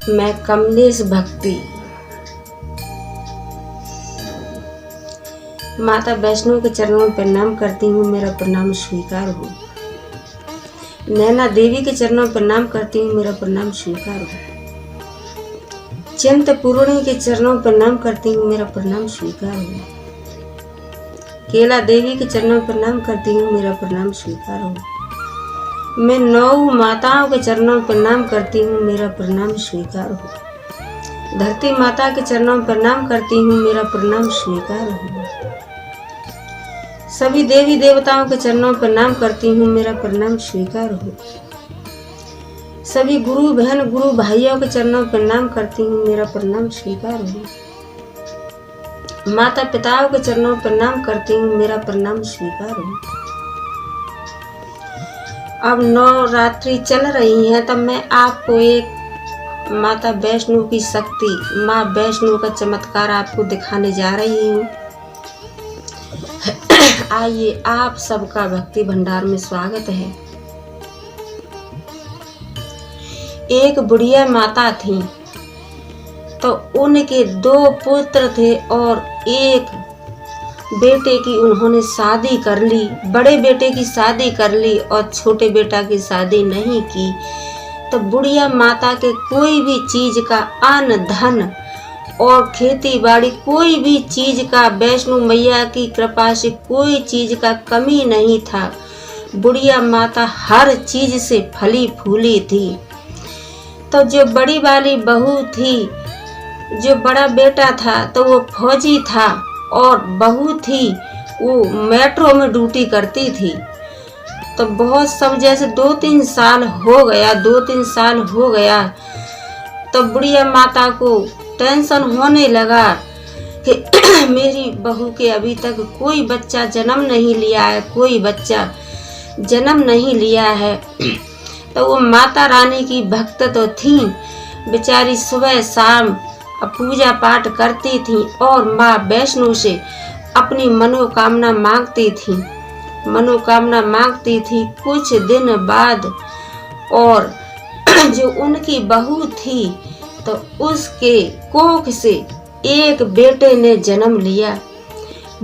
मैं कमलेश भक्ति माता वैष्णो के चरणों में प्रणाम करती हूँ, मेरा प्रणाम स्वीकार हो। नैना देवी के चरणों में प्रणाम करती हूँ, मेरा प्रणाम स्वीकार हो। चिंतपूर्णी के चरणों में प्रणाम करती हूँ, मेरा प्रणाम स्वीकार हो। केला देवी के चरणों में प्रणाम करती हूँ, मेरा प्रणाम स्वीकार हो। मैं 9 माताओं के चरणों में प्रणाम करती हूँ, मेरा प्रणाम स्वीकार हो। धरती माता के चरणों में प्रणाम करती हूँ, मेरा प्रणाम स्वीकार हो। सभी देवी देवताओं के चरणों में प्रणाम करती हूँ, मेरा प्रणाम स्वीकार हो। सभी गुरु बहन गुरु भाइयों के चरणों में प्रणाम करती हूँ, मेरा प्रणाम स्वीकार हो। माता पिताओं के चरणों में प्रणाम करती हूँ, मेरा प्रणाम स्वीकार हो। अब नवरात्रि चल रही है, तब मैं आपको एक माता वैष्णो की शक्ति, माँ वैष्णो का चमत्कार आपको दिखाने जा रही हूँ। आइए, आप सबका भक्ति भंडार में स्वागत है। एक बुढ़िया माता थी, तो उनके 2 पुत्र थे और एक बेटे की उन्होंने शादी कर ली। बड़े बेटे की शादी कर ली और छोटे बेटा की शादी नहीं की। तो बुढ़िया माता के कोई भी चीज का अन्न धन और खेती बाड़ी, कोई भी चीज का वैष्णो मैया की कृपा से कोई चीज का कमी नहीं था। बुढ़िया माता हर चीज से फली फूली थी। तो जो बड़ी वाली बहू थी, जो बड़ा बेटा था तो वो फौजी था और बहू थी वो मेट्रो में ड्यूटी करती थी। तो बहुत सब जैसे 2-3 साल हो गया, 2-3 साल हो गया, तो बुढ़िया माता को टेंशन होने लगा कि मेरी बहू के अभी तक कोई बच्चा जन्म नहीं लिया है, कोई बच्चा जन्म नहीं लिया है। तो वो माता रानी की भक्त तो थी, बेचारी सुबह शाम पूजा पाठ करती थी और माँ वैष्णो से अपनी मनोकामना मांगती थी, मनोकामना मांगती थी। कुछ दिन बाद और जो उनकी बहू थी, तो उसके कोख से एक बेटे ने जन्म लिया।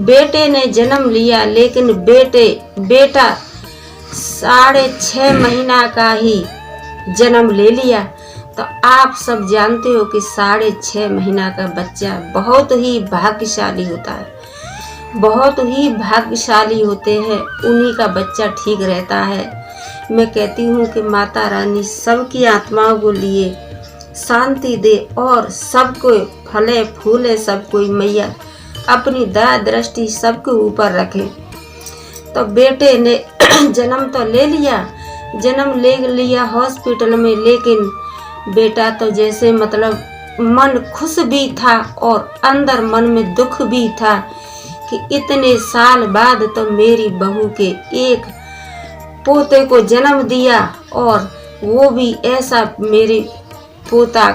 बेटे ने जन्म लिया, लेकिन बेटा 6.5 महीना का ही जन्म ले लिया। तो आप सब जानते हो कि 6.5 महीना का बच्चा बहुत ही भाग्यशाली होता है, बहुत ही भाग्यशाली होते हैं, उन्हीं का बच्चा ठीक रहता है। मैं कहती हूँ कि माता रानी सबकी आत्माओं को लिए शांति दे और सबको फले फूले, सबको मैया अपनी दया दृष्टि सबके ऊपर रखे। तो बेटे ने जन्म तो ले लिया, जन्म ले लिया हॉस्पिटल में, लेकिन बेटा तो जैसे मतलब मन खुश भी था और अंदर मन में दुख भी था कि इतने साल बाद तो मेरी बहू के एक पोते को जन्म दिया, और वो भी ऐसा मेरे पोता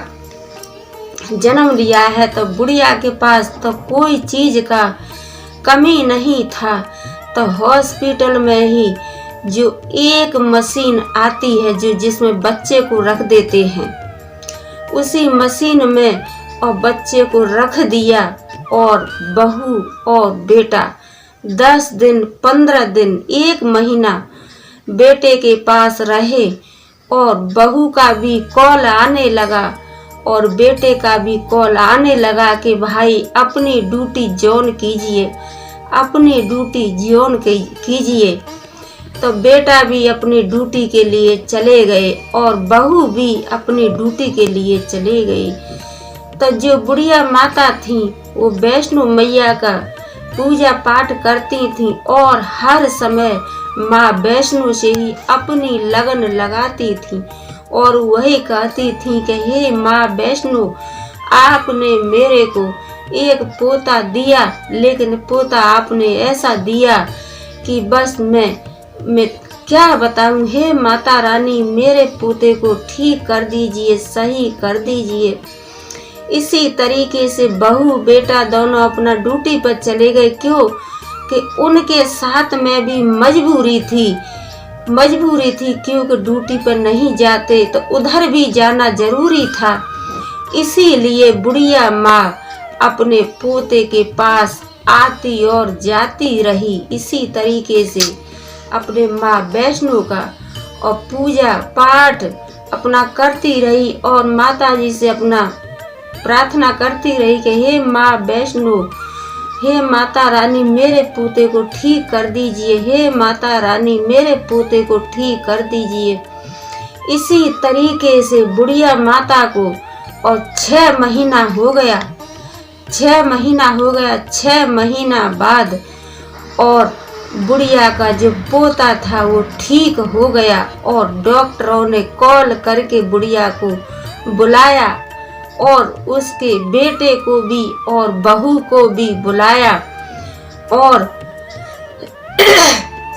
जन्म लिया है। तो बुढ़िया के पास तो कोई चीज का कमी नहीं था। तो हॉस्पिटल में ही जो एक मशीन आती है जो जिसमें बच्चे को रख देते हैं, उसी मशीन में और बच्चे को रख दिया, और बहू और बेटा 10 दिन 15 दिन 1 महीना बेटे के पास रहे। और बहू का भी कॉल आने लगा और बेटे का भी कॉल आने लगा कि भाई अपनी ड्यूटी जॉइन कीजिए, अपनी ड्यूटी जॉइन कीजिए। तो बेटा भी अपनी ड्यूटी के लिए चले गए और बहू भी अपनी ड्यूटी के लिए चले गई। तो जो बुढ़िया माता थी वो वैष्णो मैया का पूजा पाठ करती थी और हर समय माँ वैष्णो से ही अपनी लगन लगाती थी और वही कहती थी कि हे माँ वैष्णो, आपने मेरे को एक पोता दिया, लेकिन पोता आपने ऐसा दिया कि बस मैं क्या बताऊं। हे माता रानी, मेरे पोते को ठीक कर दीजिए, सही कर दीजिए। इसी तरीके से बहू बेटा दोनों अपना ड्यूटी पर चले गए। क्यों कि उनके साथ में भी मजबूरी थी, क्योंकि ड्यूटी पर नहीं जाते तो उधर भी जाना जरूरी था। इसीलिए बुढ़िया माँ अपने पोते के पास आती और जाती रही। इसी तरीके से अपने माँ वैष्णो का और पूजा पाठ अपना करती रही और माता जी से अपना प्रार्थना करती रही कि हे माँ वैष्णो, हे माता रानी मेरे पोते को ठीक कर दीजिए, हे माता रानी मेरे पोते को ठीक कर दीजिए। इसी तरीके से बुढ़िया माता को और 6 महीना हो गया। 6 महीना बाद और बुढ़िया का जो पोता था वो ठीक हो गया और डॉक्टरों ने कॉल करके बुढ़िया को बुलाया और उसके बेटे को भी और बहू को भी बुलाया और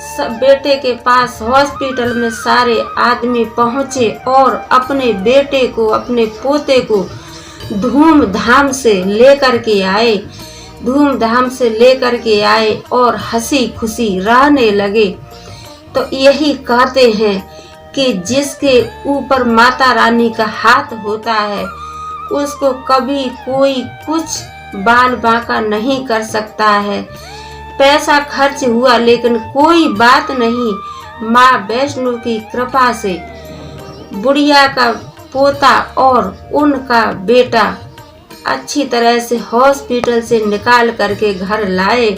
सब बेटे के पास हॉस्पिटल में सारे आदमी पहुंचे और अपने बेटे को, अपने पोते को धूमधाम से लेकर के आए और हंसी खुशी रहने लगे। तो यही कहते हैं कि जिसके ऊपर माता रानी का हाथ होता है उसको कभी कोई कुछ बाल बांका नहीं कर सकता है। पैसा खर्च हुआ लेकिन कोई बात नहीं, माँ वैष्णो की कृपा से बुढ़िया का पोता और उनका बेटा अच्छी तरह से हॉस्पिटल से निकाल करके घर लाए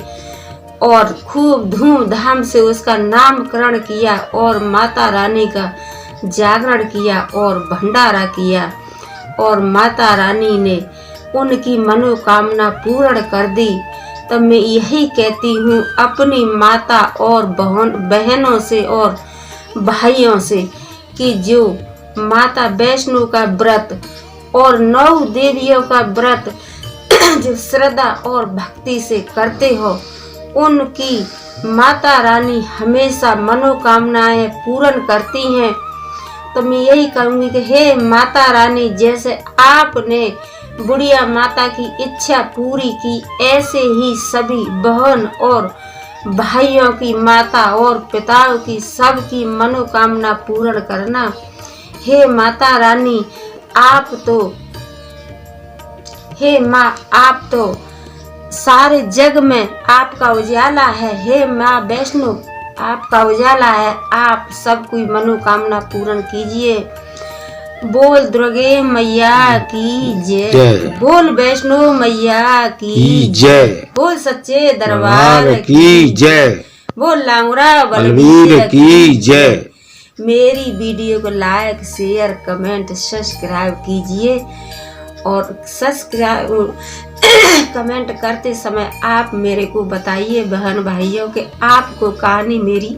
और खूब धूमधाम से उसका नामकरण किया और माता रानी का जागरण किया और भंडारा किया और माता रानी ने उनकी मनोकामना पूर्ण कर दी। तो मैं यही कहती हूँ अपनी माता और बहनों से और भाइयों से कि जो माता वैष्णो का व्रत और 9 देवियों का व्रत जो श्रद्धा और भक्ति से करते हो उनकी माता रानी हमेशा मनोकामनाएं पूर्ण करती हैं। तो मैं यही कहूँगी कि हे माता रानी, जैसे आपने बुढ़िया माता की इच्छा पूरी की ऐसे ही सभी बहन और भाइयों की, माता और पिताओं की, सबकी मनोकामना पूर्ण करना। हे माता रानी, हे माँ, आप तो सारे जग में आपका उजाला है। हे माँ वैष्णो, आपका उजाला है, आप सब कोई मनोकामना पूर्ण कीजिए। बोल दुर्गे मैया की जय, बोल वैष्णो मैया की जय, बोल सच्चे दरबार की जय, बोल लांगुरा बलवीर की जय। मेरी वीडियो को लाइक, शेयर, कमेंट, सब्सक्राइब कीजिए और सब्सक्राइब कमेंट करते समय आप मेरे को बताइए बहन भाइयों के आपको कहानी मेरी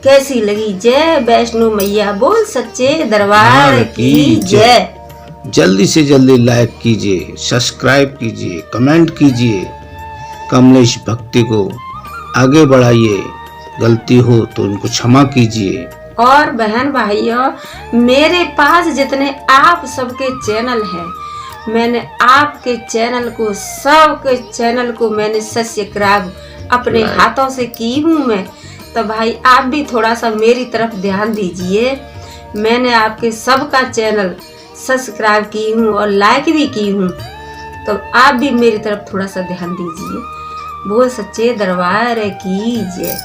कैसी लगी। जय वैष्णो मैया, बोल सच्चे दरबार की जय। जल्दी से जल्दी लाइक कीजिए, सब्सक्राइब कीजिए, कमेंट कीजिए, कमलेश भक्ति को आगे बढ़ाइए। गलती हो तो उनको क्षमा कीजिए। और बहन भाइयों, मेरे पास जितने आप सबके चैनल हैं, मैंने आपके चैनल को, सबके चैनल को मैंने सब्सक्राइब अपने हाथों से की हूँ मैं। तो भाई आप भी थोड़ा सा मेरी तरफ ध्यान दीजिए। मैंने आपके सबका चैनल सब्सक्राइब की हूँ और लाइक भी की हूँ, तो आप भी मेरी तरफ थोड़ा सा ध्यान दीजिए। बोल सच्चे दरबार की जय।